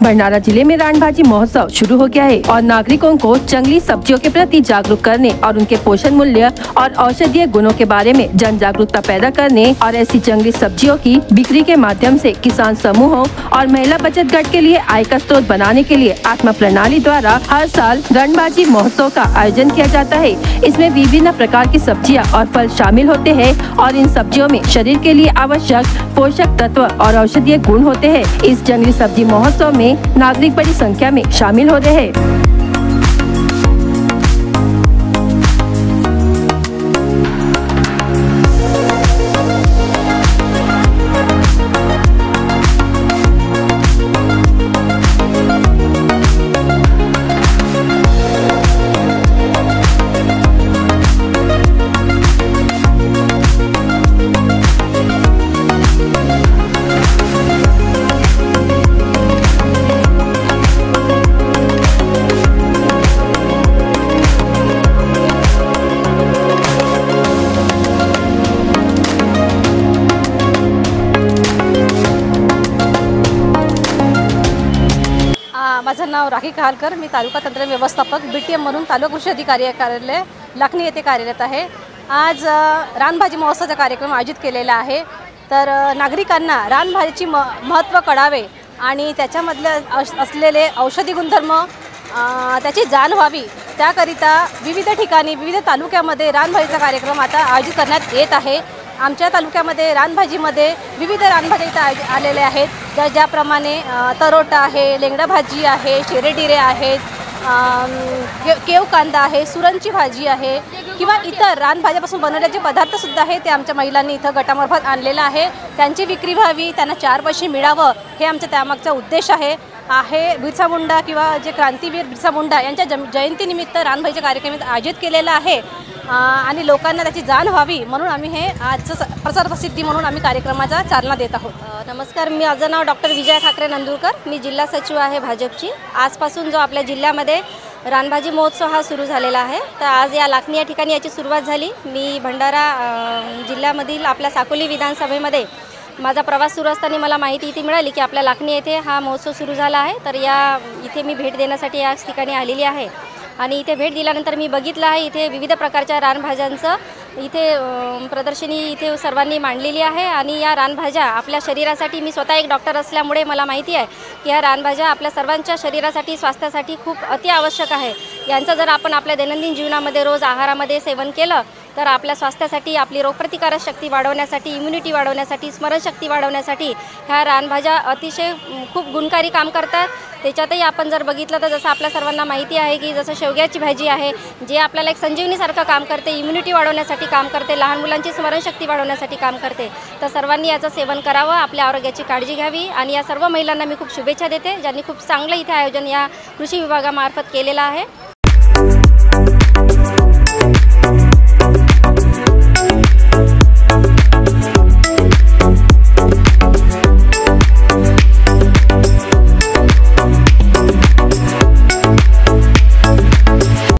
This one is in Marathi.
भंडारा जिले में रानभाजी महोत्सव शुरू हो गया है और नागरिकों को जंगली सब्जियों के प्रति जागरूक करने और उनके पोषण मूल्य और औषधीय गुणों के बारे में जन जागरूकता पैदा करने और ऐसी जंगली सब्जियों की बिक्री के माध्यम से किसान समूहों और महिला बचत गट के लिए आय का स्रोत बनाने के लिए आत्मा प्रणाली द्वारा हर साल रानभाजी महोत्सव का आयोजन किया जाता है। इसमें विभिन्न प्रकार की सब्जियां और फल शामिल होते हैं और इन सब्जियों में शरीर के लिए आवश्यक पोषक तत्व और औषधीय गुण होते हैं। इस जंगली सब्जी महोत्सव में नागरिक बड़ी संख्या में शामिल हो रहे हैं। माझं नाव राखी कहालकर, मी तालुका तंत्र व्यवस्थापक BTM म्हणून तालुका कृषी अधिकारी कार्यालय लाखनी येथे कार्यरत आहे। आज रानभाजी महोत्सवाचा कार्यक्रम आयोजित केलेला आहे। तर नागरिकांना रानभाजीचे महत्त्व कळावे आणि त्याच्यामधले असलेले औषधी गुणधर्म त्याची जाण व्हावी त्याकरिता विविध ठिकाणी विविध तालुक्यामध्ये रानभाजीचा कार्यक्रम आता आयोजित करण्यात येत आहे। आमच्या तालुक्यामध्ये रानभाजीमध्ये विविध रानभाज्या इथे आलेले आहेत, ज्याप्रमाणे तरोटा आहे, लेंगडा भाजी आहे, शेरेडिरे आहेत, केव कांदा आहे, सुरणची भाजी आहे किंवा इतर रानभाज्यापासून बनवण्याचे पदार्थसुद्धा आहे ते आमच्या महिलांनी इथं गटामार्फत आणलेलं आहे। त्यांची विक्री व्हावी, त्यांना 4 पैसे मिळावं हे आमचा त्यामागचा उद्देश आहे। बिरसा मुंडा किंवा जे क्रांतीवीर बिरसा मुंडा यांच्या जयंतीनिमित्त रानभाजीचा कार्यक्रम आयोजित केलेला आहे आणि लोकांना त्याची जाण व्हावी म्हणून आम्ही हे आजचं प्रसार प्रसिद्धी म्हणून आम्ही कार्यक्रमाचा चालना देत आहोत। नमस्कार, माझं नाव डॉक्टर विजया ठाकरे नंदुरकर, मी जिल्हा सचिव आहे भाजपची। आजपासून जो आपल्या जिल्ह्यामध्ये रानभाजी महोत्सव हा सुरू झालेला आहे, तर आज या लाखनी या ठिकाणी याची सुरुवात झाली। मी भंडारा जिल्ह्यामधील आपल्या साकोली विधानसभेमध्ये माझा प्रवास सुरू असताना मला माहिती इथे मिळाली की आपल्या लाखनी येथे हा महोत्सव सुरू झाला आहे। तर इथे मी भेट देण्यासाठी या ठिकाणी आलेली आहे आणि इथे भेट दिल्यानंतर मी बघितलं आहे इथे विविध प्रकारच्या रानभाज्यांचं इथे प्रदर्शनी इथे सर्वांनी मांडलेली आहे आणि या रानभाज्या आपल्या शरीरासाठी, मी स्वतः एक डॉक्टर असल्यामुळे मला माहिती आहे की या रानभाज्या आपल्या सर्वांच्या शरीरासाठी, स्वास्थ्यासाठी खूप अति आवश्यक आहे। यांचं जर आपण आपल्या दैनंदिन जीवनामध्ये रोज आहारामध्ये सेवन केलं तर आपल्या स्वास्थ्यासाठी, आपली रोगप्रतिकारक शक्ती वाढवण्यासाठी, इम्युनिटी वाढवण्यासाठी, स्मरणशक्ती वाढवण्यासाठी ह्या रानभाज्या अतिशय खूप गुणकारी काम करतात। त्याच्यातही आपण जर बघितलं तर जसं आपल्या सर्वांना माहिती आहे की जसं शेवग्याची भाजी आहे जे आपल्याला एक संजीवनीसारखं काम करते, इम्युनिटी वाढवण्यासाठी काम करते, लहान मुलांची स्मरणशक्ती वाढवण्यासाठी काम करते। तर सर्वांनी याचं सेवन करावं, आपल्या आरोग्याची काळजी घ्यावी आणि या सर्व महिलांना मी खूप शुभेच्छा देते ज्यांनी खूप चांगलं इथे आयोजन या कृषी विभागामार्फत केलेलं आहे।